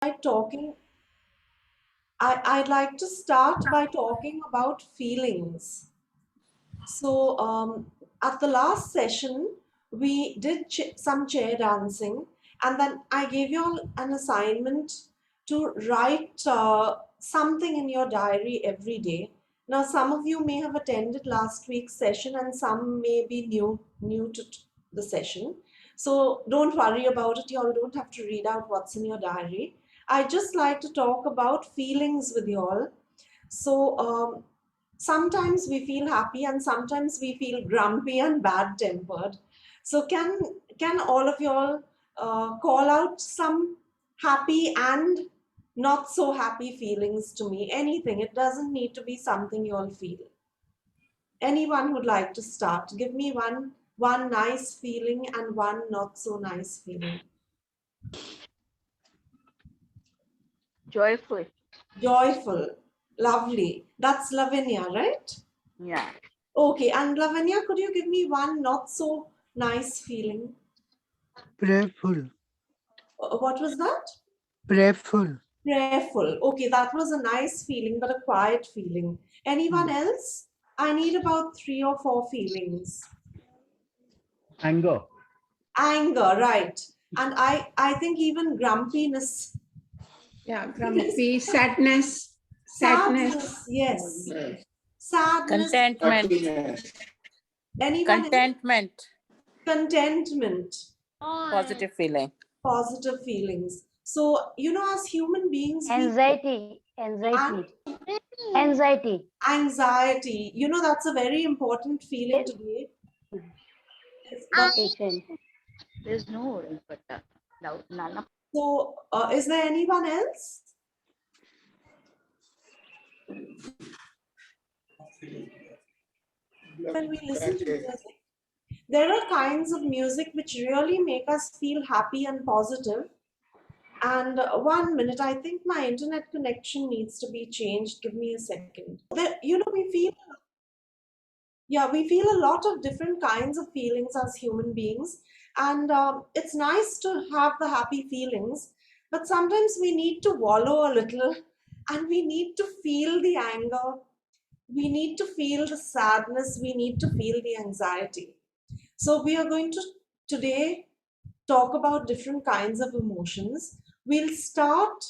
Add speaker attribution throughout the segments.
Speaker 1: by talking. I'd like to start by talking about feelings. So, at the last session, we did some chair dancing, and then I gave you all an assignment to write something in your diary every day. Now, some of you may have attended last week's session, and some may be new to the session. So, don't worry about it. You all don't have to read out what's in your diary. I just like to talk about feelings with you all. So, sometimes we feel happy and sometimes we feel grumpy and bad tempered. So can all of y'all call out some happy and not so happy feelings to me? Anything. It doesn't need to be something you all feel. Anyone would like to start? Give me one nice feeling and one not so nice feeling.
Speaker 2: Joyful.
Speaker 1: Joyful. Lovely. That's Lavinia, right?
Speaker 2: Yeah.
Speaker 1: Okay, and Lavinia, could you give me one not so nice feeling?
Speaker 3: Prayerful.
Speaker 1: What was that?
Speaker 3: Prayerful.
Speaker 1: Prayerful. Okay, that was a nice feeling, but a quiet feeling. Anyone else? I need about 3 or 4 feelings.
Speaker 3: Anger.
Speaker 1: Anger, right. And I think even grumpiness.
Speaker 4: Yeah, grumpy, sadness.
Speaker 1: Sadness, yes. Sadness.
Speaker 5: Contentment.
Speaker 1: Anyone else?
Speaker 5: Contentment.
Speaker 1: Contentment.
Speaker 5: Positive feeling.
Speaker 1: Positive feelings. So, as human beings,
Speaker 6: Anxiety.
Speaker 1: anxiety, that's a very important feeling today.
Speaker 2: There's no orange, but none of.
Speaker 1: So, is there anyone else? When we listen to music, there are kinds of music which really make us feel happy and positive. And 1 minute, I think my internet connection needs to be changed. Give me a second. We feel a lot of different kinds of feelings as human beings, and it's nice to have the happy feelings, but sometimes we need to wallow a little, and we need to feel the anger, we need to feel the sadness, we need to feel the anxiety. So we are going to today talk about different kinds of emotions. We'll start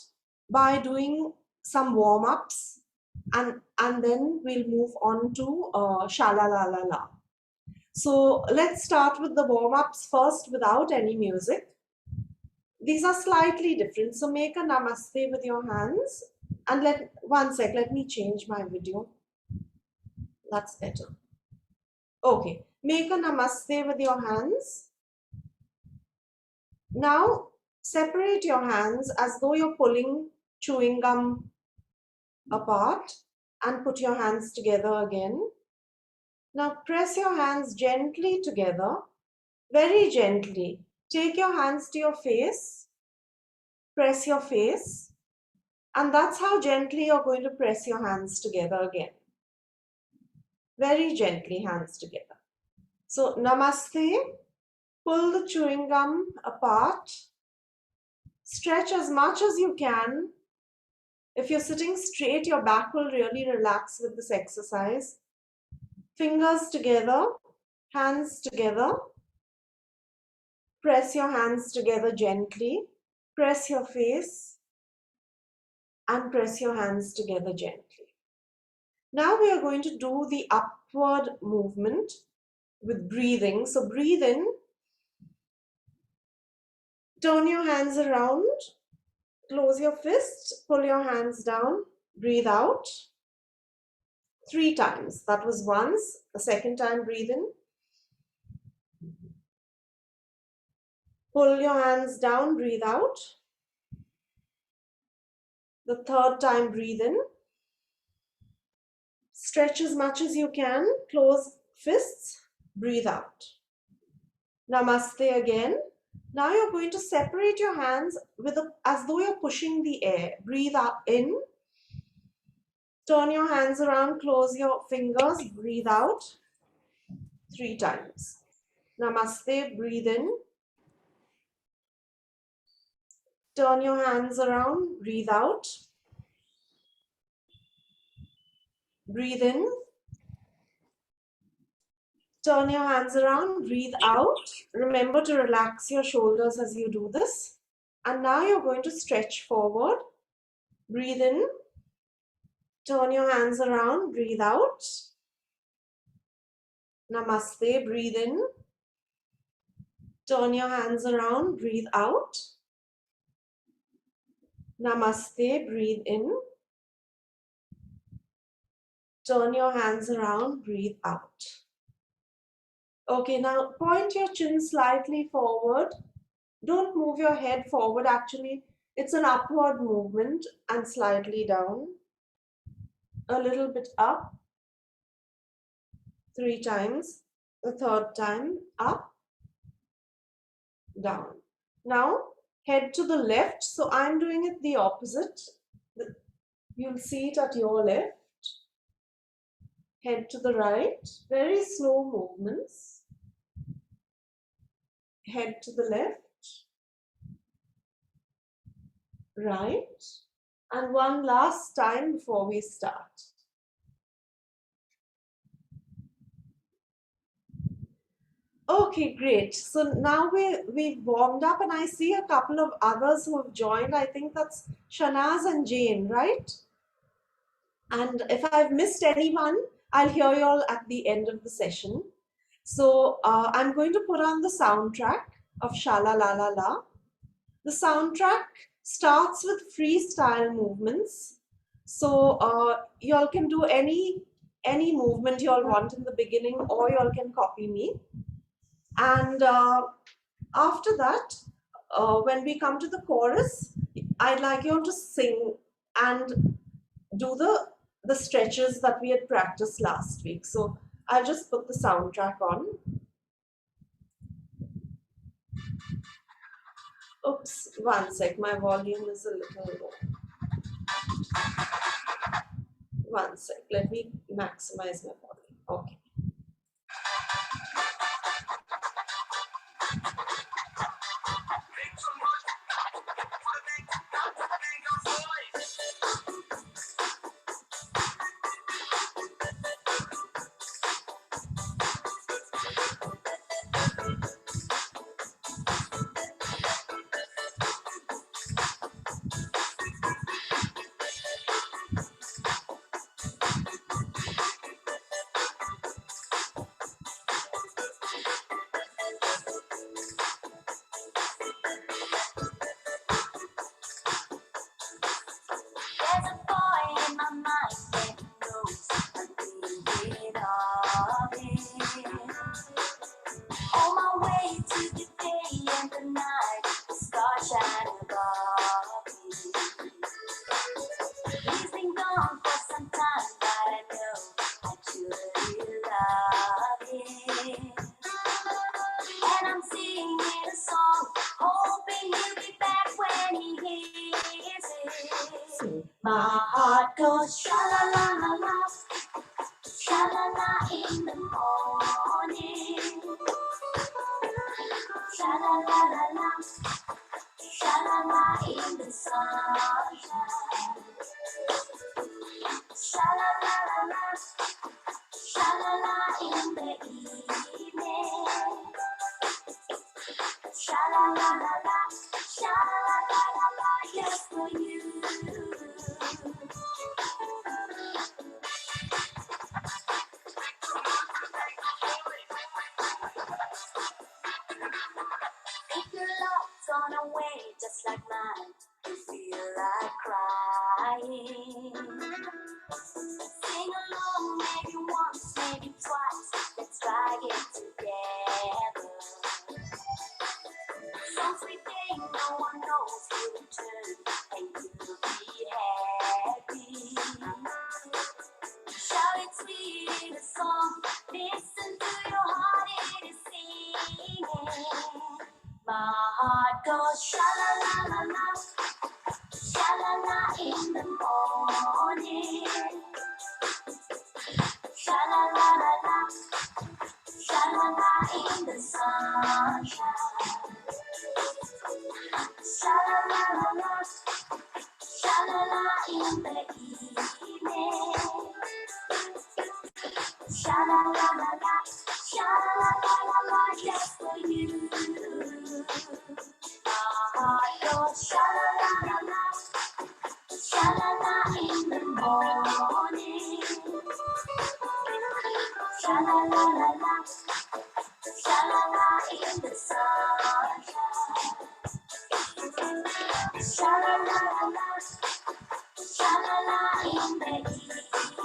Speaker 1: by doing some warm-ups, and then we'll move on to sha-la-la-la-la. So let's start with the warm-ups first without any music. These are slightly different. So make a namaste with your hands, and let me change my video. That's better. Okay, make a namaste with your hands. Now separate your hands as though you're pulling chewing gum apart, and put your hands together again. Now press your hands gently together, very gently. Take your hands to your face, press your face, and that's how gently you're going to press your hands together again. Very gently, hands together. So namaste, pull the chewing gum apart, stretch as much as you can. If you're sitting straight, your back will really relax with this exercise. Fingers together, hands together. Press your hands together gently. Press your face and press your hands together gently. Now we are going to do the upward movement with breathing. So breathe in, turn your hands around, close your fists, pull your hands down, breathe out 3 times. That was once. The second time, breathe in. Pull your hands down, breathe out. The third time, breathe in. Stretch as much as you can, close fists, breathe out. Namaste again. Now you're going to separate your hands as though you're pushing the air. Breathe up in. Turn your hands around, close your fingers, breathe out 3 times. Namaste, breathe in. Turn your hands around, breathe out. Breathe in. Turn your hands around, breathe out. Remember to relax your shoulders as you do this. And now you're going to stretch forward. Breathe in. Turn your hands around, breathe out. Namaste, breathe in. Turn your hands around, breathe out. Namaste, breathe in. Turn your hands around, breathe out. Okay, now point your chin slightly forward. Don't move your head forward, actually. It's an upward movement and slightly down. A little bit up. 3 times. The third time, up, down. Now, head to the left. So I'm doing it the opposite. You'll see it at your left. Head to the right. Very slow movements. Head to the left. Right. And one last time before we start. Okay, great. So now we've warmed up and I see a couple of others who have joined. I think that's Shanaz and Jane, right? And if I've missed anyone, I'll hear you all at the end of the session. So I'm going to put on the soundtrack of Shala La La La. The soundtrack starts with freestyle movements. So you all can do any movement you all want in the beginning, or you all can copy me. And after that, when we come to the chorus, I'd like you all to sing and do the stretches that we had practiced last week. So I'll just put the soundtrack on. Oops, one sec, my volume is a little low. One sec, let me maximize my volume. Okay.
Speaker 6: My heart goes sha la la la la, sha la la in the morning. Sha la la la la, sha la la in the sunshine. Sha la la la la, sha la la in the evening. Sha la la la la, sha la la la la, just for you. If your love's gone away just like mine, you feel like crying. Sing along, maybe once, maybe twice. Let's try it together. Some sweet day, no one knows you return, and you'll be happy. Shout it sweet in a song. Listen to your heart, it is singing. My heart goes sha la la la la, sha la la in the morning. Sha la la la la, sha la la in the sunshine. Sha Sha-la-la-la-la, sha-la-la in the evening. Sha-la-la-la-la, sha-la-la-la-la, just for you. My heart goes sha-la-la-la-la, sha-la-la in the morning. Sha-la-la-la-la, sha-la-la in the sunshine. Sha-la-la-la-la, sha-la-la in the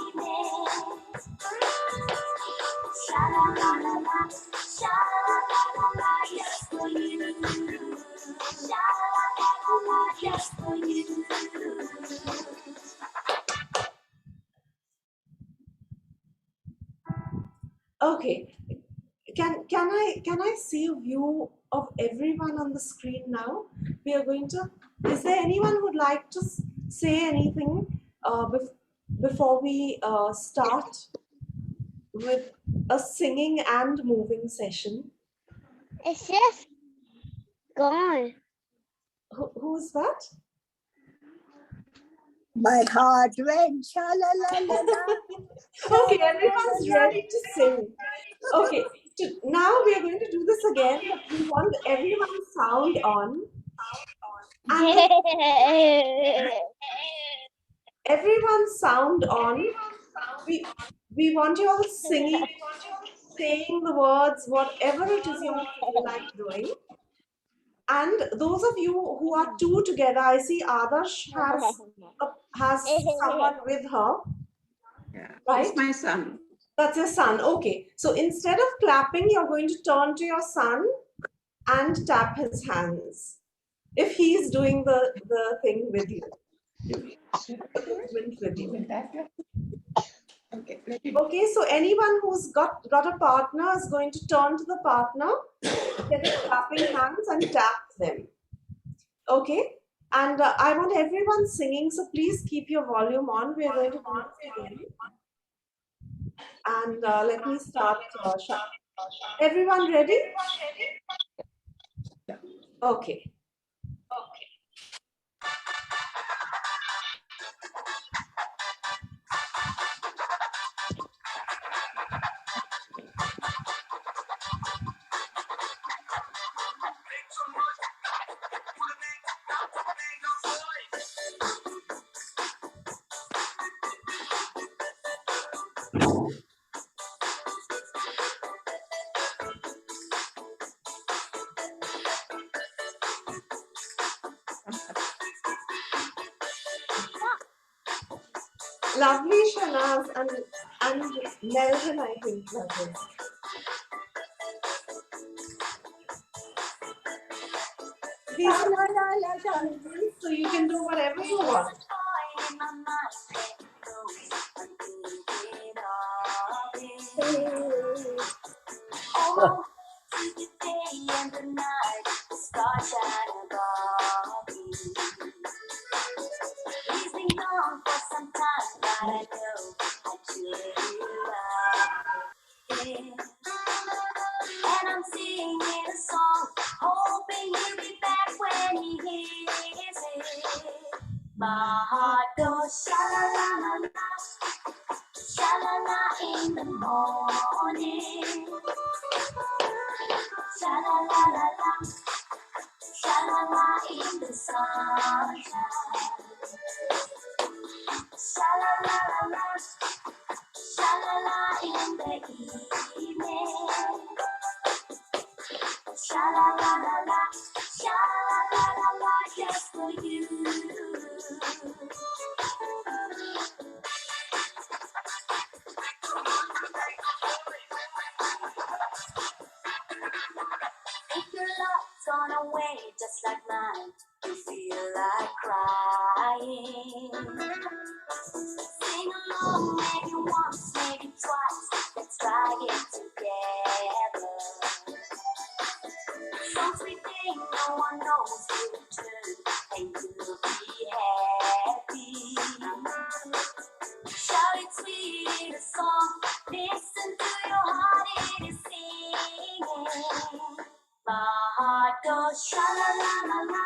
Speaker 6: evening. Sha-la-la-la-la, sha-la-la-la-la, just for you. Sha-la-la-la-la, just for you.
Speaker 1: Okay. Can I see a view of everyone on the screen now? We are going to. Is there anyone who would like to say anything before we start with a singing and moving session?
Speaker 7: It's just gone.
Speaker 1: Who's that?
Speaker 8: My heart went sha la la la la.
Speaker 1: Okay, everyone's ready to sing. Okay, now we are going to do this again, but we want everyone's sound on. And everyone's sound on. We want you all singing, saying the words, whatever it is you feel like doing. And those of you who are two together, I see Adarsh has someone with her,
Speaker 4: Yeah,
Speaker 1: right?
Speaker 4: it's my son.
Speaker 1: That's your son. Okay. So instead of clapping, you're going to turn to your son and tap his hands. If he's doing the thing with you, the movement with you.
Speaker 4: Okay, let it
Speaker 1: Okay, so anyone who's got a partner is going to turn to the partner, get a clapping hands and tap them. Okay, and I want everyone singing, so please keep your volume on. We are going to do this again. And let me start. Everyone ready? Okay. Lovely, Shanaz, and Melvin, I think that is. These are not challenges, so you can do whatever you want.
Speaker 6: In my mind, it goes, I'm thinking of it. Oh, the day and the night, the stars shine above me. He's been gone for some time, but I know I truly love him. And I'm singing a song, hoping he'll be back when he hears it. My heart goes sha-la-la-la-la, sha-la-la in the morning. Sha-la-la-la-la, sha-la-la in the sunshine. Sha-la-la-la-la, sha-la-la in the evening. Sha-la-la-la-la, sha-la-la-la-la, just for you. If your love's gone away just like mine, you feel like crying. Sing along, maybe once, maybe twice. Let's try it together. Some sweet thing no one knows will return, and you'll be happy. Shout it sweet in a song. Listen to your heart, it is singing. My heart goes sha la la la la,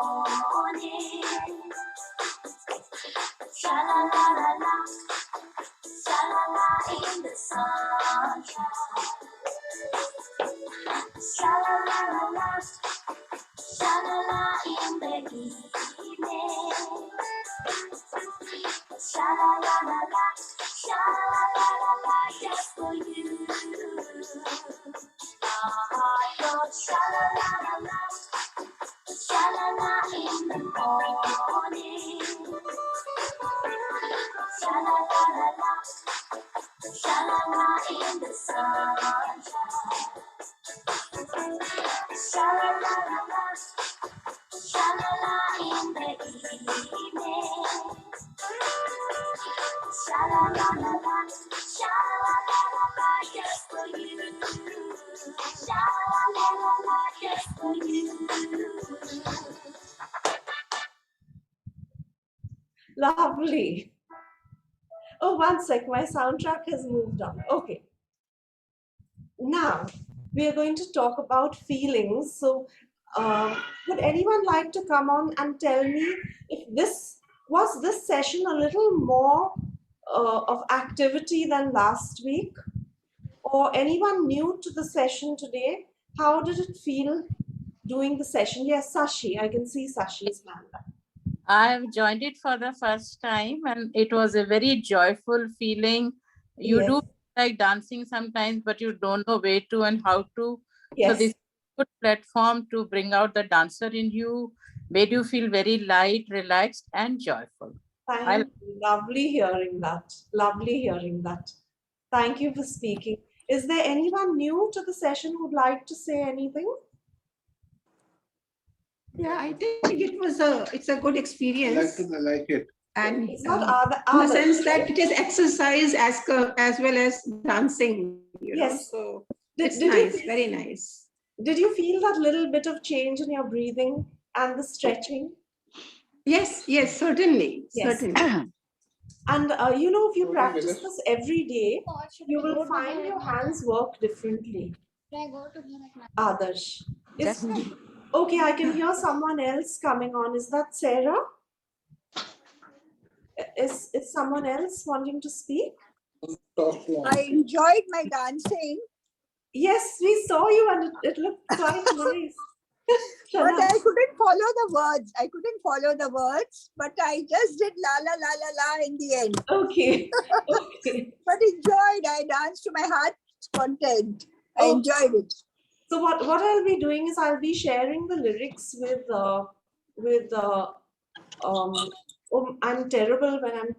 Speaker 6: morning. Sha la la la la, sha la la in the sunshine. Sha la la la la, sha la la in the evening. Sha la la la la, sha la la la la, just for you. My heart goes sha la la la la, sha la la in the morning. Sha la la la la, sha la la in the sunshine. Sha la la la la, sha la la in the evening. Sha la la la la, sha la la la la, just for you. Sha la la la la, just for you.
Speaker 1: Lovely. Oh, one sec, my soundtrack has moved on. Okay. Now, we are going to talk about feelings. So, would anyone like to come on and tell me if this session a little more of activity than last week? Or anyone new to the session today? How did it feel doing the session? Yes, Sashi, I can see Sashi's hand up.
Speaker 5: I've joined it for the first time and it was a very joyful feeling. You
Speaker 1: Yes.
Speaker 5: do like dancing sometimes, but you don't know where to and how to.
Speaker 1: Yes.
Speaker 5: So this is a good platform to bring out the dancer in you, made you feel very light, relaxed, and joyful.
Speaker 1: Thank you. Lovely hearing that. Lovely hearing that. Thank you for speaking. Is there anyone new to the session who'd like to say anything?
Speaker 4: Yeah, I think it's a good experience.
Speaker 9: I like it.
Speaker 4: And
Speaker 1: It's not
Speaker 4: in the
Speaker 1: other.
Speaker 4: sense that it is exercise as well as dancing, you know.
Speaker 1: Yes.
Speaker 4: So
Speaker 1: Did-
Speaker 4: it's
Speaker 1: did you
Speaker 4: nice,
Speaker 1: feel-
Speaker 4: very nice.
Speaker 1: Did you feel that little bit of change in your breathing and the stretching?
Speaker 4: Yes, certainly,
Speaker 1: Yes.
Speaker 4: certainly.
Speaker 1: And if you practice this every day, you will find your hands work differently. Adarsh.
Speaker 2: Just
Speaker 1: Okay, I can hear someone else coming on. Is that Sarah? Is someone else wanting to speak?
Speaker 8: I enjoyed my dancing,
Speaker 1: Yes, we saw you and it looked quite nice.
Speaker 8: but I couldn't follow the words. But I just did la la la la la in the end.
Speaker 1: Okay. Okay.
Speaker 8: But enjoyed. I danced to my heart's content. I
Speaker 1: Oh.
Speaker 8: enjoyed it.
Speaker 1: So what I'll be doing is I'll be sharing the lyrics with I'm terrible when I'm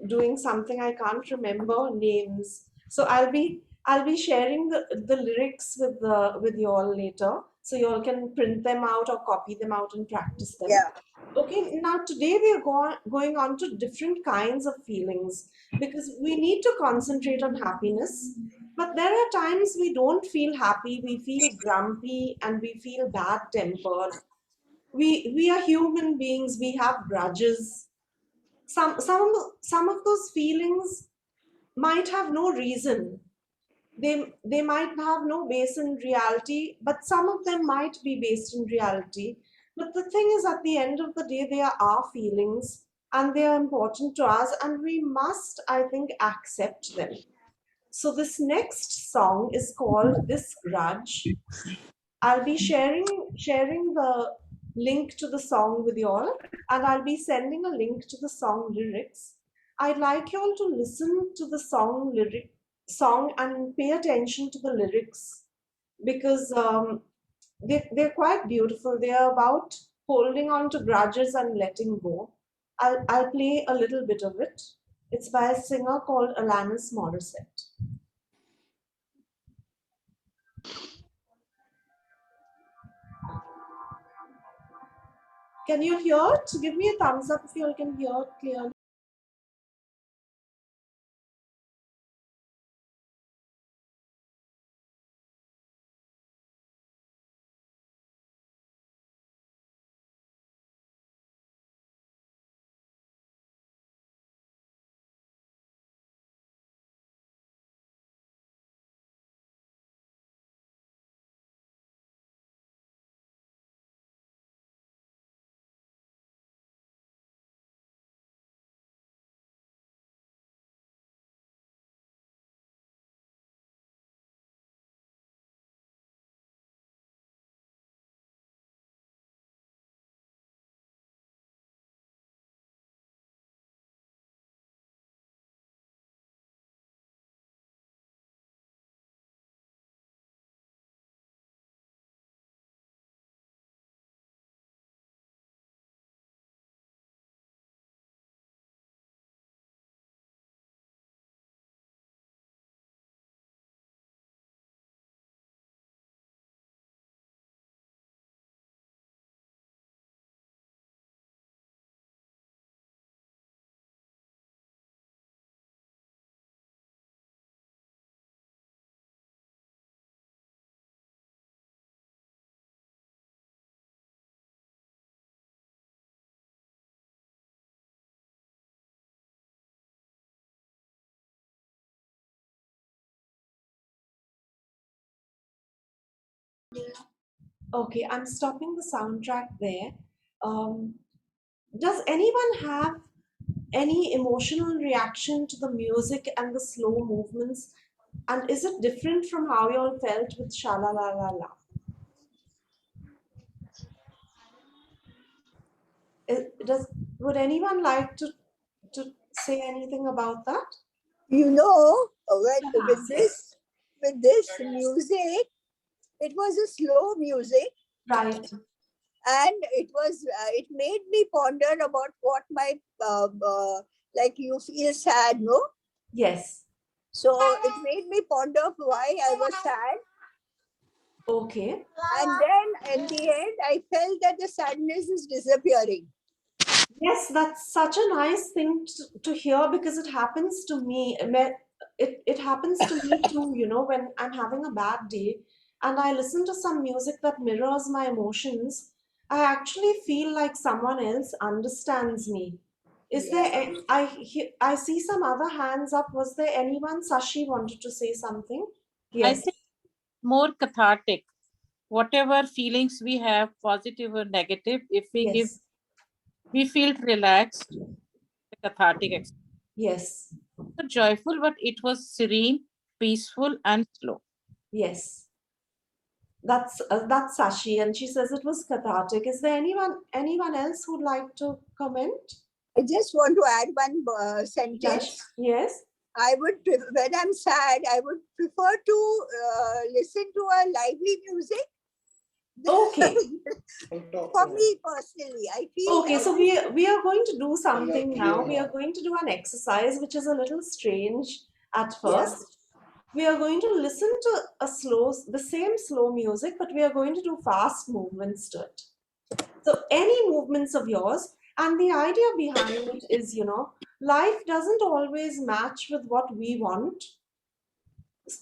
Speaker 1: doing something I can't remember names. So I'll be sharing the lyrics with you all later, so you all can print them out or copy them out and practice them.
Speaker 8: Yeah.
Speaker 1: Okay, now today we are going on to different kinds of feelings because we need to concentrate on happiness. But there are times we don't feel happy, we feel grumpy and we feel bad tempered. We are human beings, we have grudges. Some of those feelings might have no reason. They might have no base in reality, but some of them might be based in reality. But the thing is, at the end of the day, they are our feelings and they are important to us, and we must, I think, accept them. So this next song is called This Grudge. I'll be sharing the link to the song with you all, and I'll be sending a link to the song lyrics. I'd like you all to listen to the song and pay attention to the lyrics because they're quite beautiful. They are about holding on to grudges and letting go. I'll play a little bit of it. It's by a singer called Alanis Morissette. Can you hear it? Give me a thumbs up if you all can hear it clearly. Okay, I'm stopping the soundtrack there. Does anyone have any emotional reaction to the music and the slow movements? And is it different from how you all felt with Shala La La La? Does would anyone like to say anything about that?
Speaker 8: You know, with
Speaker 1: Yes.
Speaker 8: this music, it was a slow music,
Speaker 1: Right.
Speaker 8: and it made me ponder about what my like you feel sad, no?
Speaker 1: Yes.
Speaker 8: So it made me ponder why I was sad,
Speaker 1: Okay.
Speaker 8: and then in the end, I felt that the sadness is disappearing.
Speaker 1: Yes, that's such a nice thing to hear because it happens to me. It happens to me too, you know, when I'm having a bad day and I listen to some music that mirrors my emotions, I actually feel like someone else understands me. Is there,
Speaker 8: Yeah.
Speaker 1: I see some other hands up. Was there anyone? Sashi wanted to say something.
Speaker 5: I
Speaker 1: Yes,
Speaker 5: think more cathartic. Whatever feelings we have, positive or negative, if we give,
Speaker 1: yes,
Speaker 5: we feel relaxed, cathartic,
Speaker 1: yes,
Speaker 5: not joyful, but it was serene, peaceful, and slow.
Speaker 1: yes. That's Sashi, and she says it was cathartic. Is there anyone else who'd like to comment?
Speaker 8: I just want to add one
Speaker 1: Yash?
Speaker 8: sentence.
Speaker 1: Yes.
Speaker 8: When I'm sad, I would prefer to listen to a lively music.
Speaker 1: Okay.
Speaker 8: For me personally, I feel
Speaker 1: Okay. So
Speaker 8: lively.
Speaker 1: we are going to do something now. We are going to do an exercise which is a little strange at
Speaker 8: Yeah.
Speaker 1: first. We are going to listen to the same slow music, but we are going to do fast movements to it. So any movements of yours, and the idea behind it is, you know, life doesn't always match with what we want,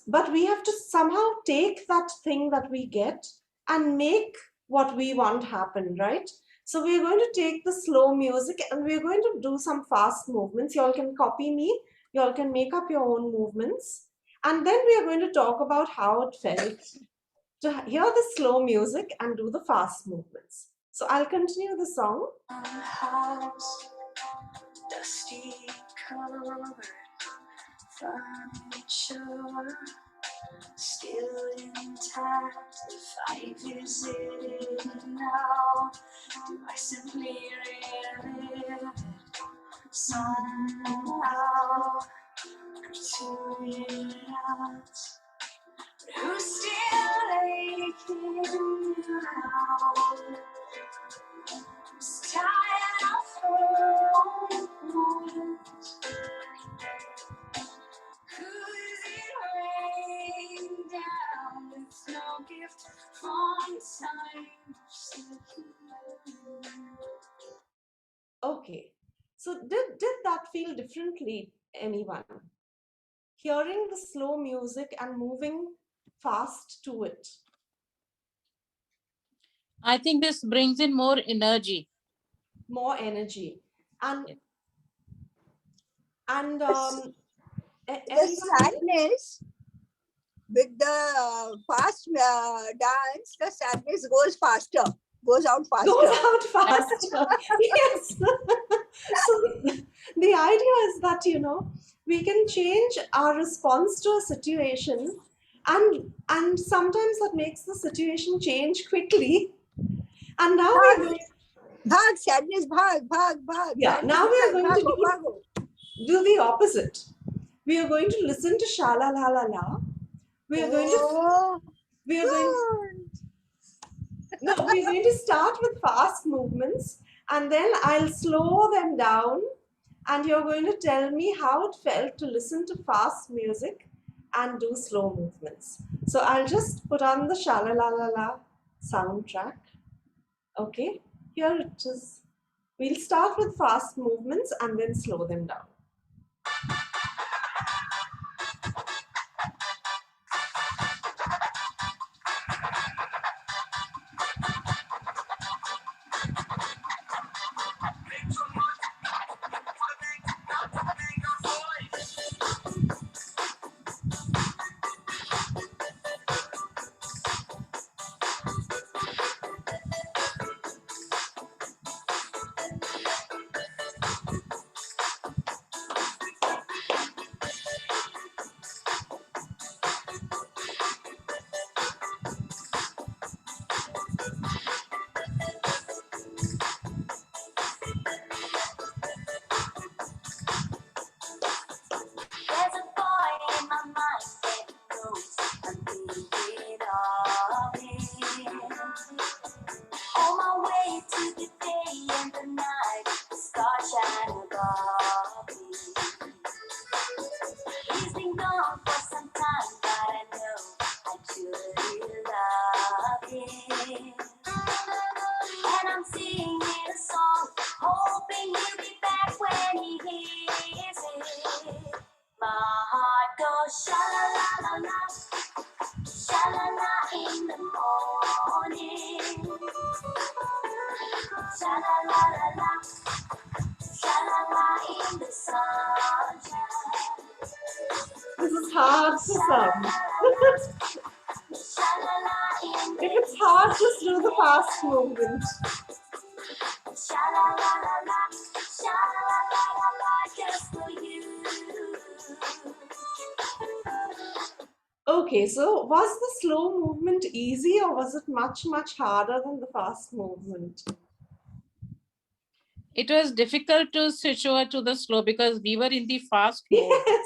Speaker 1: but we have to somehow take that thing that we get and make what we want happen, right? So we're going to take the slow music and we're going to do some fast movements. You all can copy me, you all can make up your own movements, and then we are going to talk about how it felt to hear the slow music and do the fast movements. So I'll continue the song.
Speaker 6: House, dusty covered furniture, still intact. If I visit it now, do I simply relive it somehow? To it out, who's still aching now? Tired of her own wounds. Could it rain down with no gift from time?
Speaker 1: Okay. So did that feel differently, anyone? Hearing the slow music and moving fast to it.
Speaker 5: I think this brings in more energy.
Speaker 1: More energy. And
Speaker 5: Yes.
Speaker 1: and
Speaker 8: The
Speaker 1: anyone?
Speaker 8: sadness with the fast dance, the sadness goes faster, goes out faster.
Speaker 1: Goes out faster. Yes. So the idea is that, you know, we can change our response to a situation, and sometimes that makes the situation change quickly. And now we are going,
Speaker 8: Bhag, sadness, bhag.
Speaker 1: yeah,
Speaker 8: Time
Speaker 1: now
Speaker 8: to
Speaker 1: we are
Speaker 8: decide,
Speaker 1: going to
Speaker 8: bhago.
Speaker 1: do the opposite. We are going to listen to Shala La La La. We are going to
Speaker 8: Oh,
Speaker 1: we are going No, we're going to start with fast movements and then I'll slow them down and you're going to tell me how it felt to listen to fast music and do slow movements. So I'll just put on the Shala La La La soundtrack. Okay, here it is. We'll start with fast movements and then slow them down.
Speaker 6: Sha la la la la, sha la la in the sunshine.
Speaker 1: This is hard for some.
Speaker 6: Sha la la in the
Speaker 1: If it's hard, just do the fast movement.
Speaker 6: sha la la la la, sha la la la la, just for you.
Speaker 1: Okay, so was the slow movement easy or was it much, much harder than the fast movement?
Speaker 5: It was difficult to switch over to the slow because we were in the fast mode.
Speaker 1: Yes,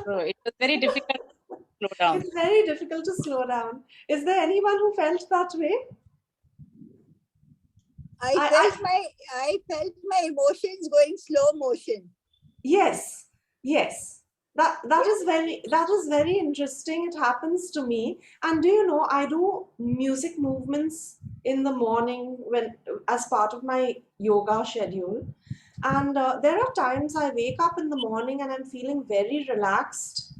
Speaker 5: So it was very difficult to slow down.
Speaker 1: it's very difficult to slow down. Is there anyone who felt that way?
Speaker 8: I felt my emotions going slow motion.
Speaker 1: Yes, yes. That is very interesting. It happens to me. And do you know, I do music movements in the morning when as part of my yoga schedule. And there are times I wake up in the morning and I'm feeling very relaxed,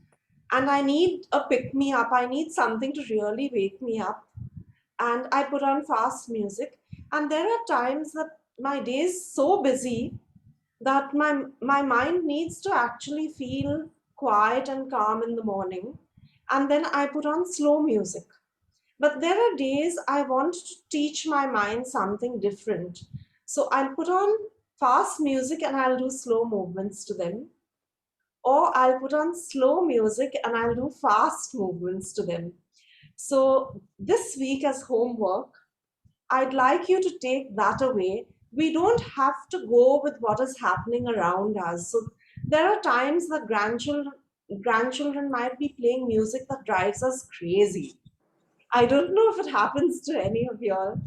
Speaker 1: and I need a pick me up. I need something to really wake me up, and I put on fast music. And there are times that my day is so busy that my mind needs to actually feel quiet and calm in the morning, and then I put on slow music. But there are days I want to teach my mind something different, so I'll put on fast music and I'll do slow movements to them, or I'll put on slow music and I'll do fast movements to them. So this week as homework, I'd like you to take that away. We don't have to go with what is happening around us. So there are times that grandchildren might be playing music that drives us crazy. I don't know if it happens to any of y'all.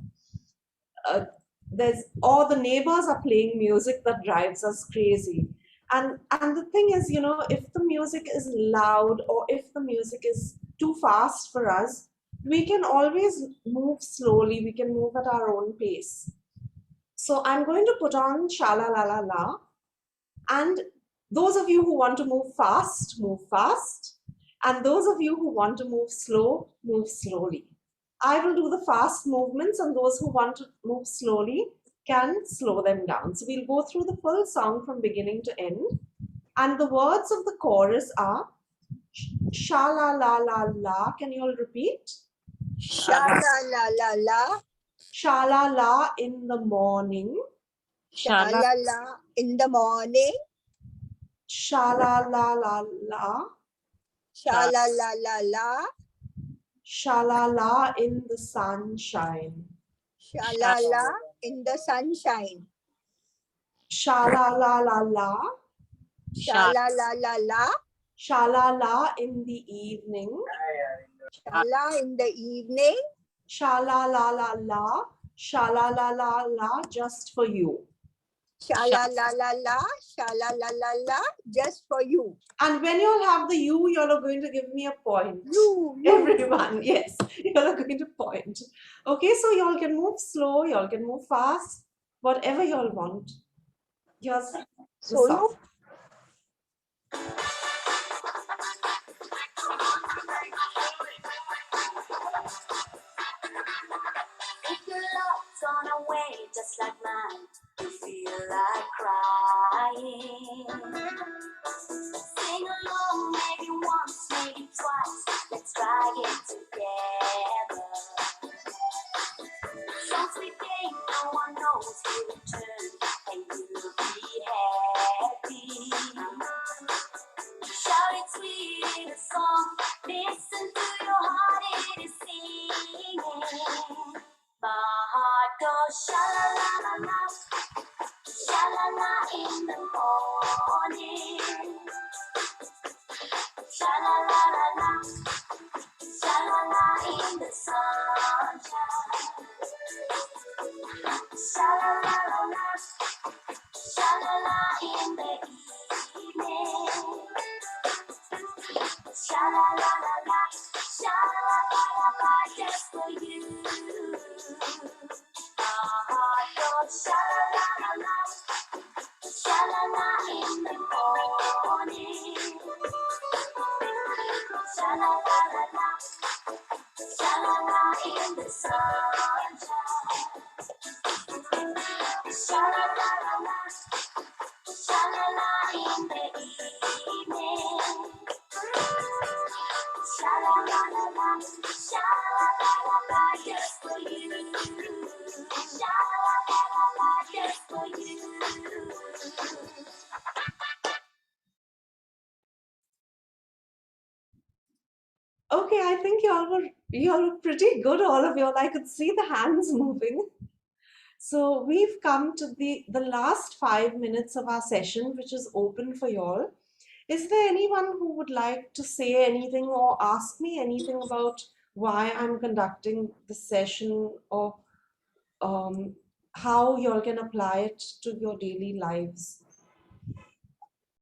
Speaker 1: Or the neighbors are playing music that drives us crazy. And the thing is, if the music is loud or if the music is too fast for us, we can always move slowly. We can move at our own pace. So I'm going to put on Shala La La La. And those of you who want to move fast, move fast. And those of you who want to move slow, move slowly. I will do the fast movements, and those who want to move slowly can slow them down. So we'll go through the full song from beginning to end. And the words of the chorus are Sha La La La La. Can you all repeat?
Speaker 8: Sha la la la la,
Speaker 1: Sha La La in the morning.
Speaker 8: sha la la in the morning,
Speaker 1: Sha La La La La.
Speaker 8: sha la la la la,
Speaker 1: Sha La La in the sunshine.
Speaker 8: sha la la in the sunshine,
Speaker 1: Sha La La La La.
Speaker 8: sha la la la la,
Speaker 1: Sha La La in the evening.
Speaker 8: sha la in the evening,
Speaker 1: Sha La La La La. Sha La La La La just for you.
Speaker 8: sha la la la la, sha la la la la, just for you.
Speaker 1: And when you all have the you, you all are going to give me a point.
Speaker 8: You.
Speaker 1: Everyone, yes, you all are going to point. Okay, so you all can move slow, you all can move fast, whatever you all want. Here's the
Speaker 8: Solo?
Speaker 1: song.
Speaker 6: If your love's gone away just like mine, you feel like crying. Sing along, maybe once, maybe twice. Let's try it together. Some sweet day, no one knows you return, and you'll be happy. Shout it sweet in a song. Listen to your heart, it is singing. My heart goes sha la la la la, sha la la in the morning. Sha la la la la, sha la la in the sunshine. Sha la la la la, sha la la in the evening. Sha la la la la, sha la la la la, just for you. My heart goes sha la la la la, sha la la in the morning. Sha la la la la, sha la la in the sunshine. just for you.
Speaker 1: Okay, I think y'all were pretty good, all of y'all. I could see the hands moving. So we've come to the last 5 minutes of our session, which is open for y'all. Is there anyone who would like to say anything or ask me anything about why I'm conducting this session, or how y'all can apply it to your daily lives?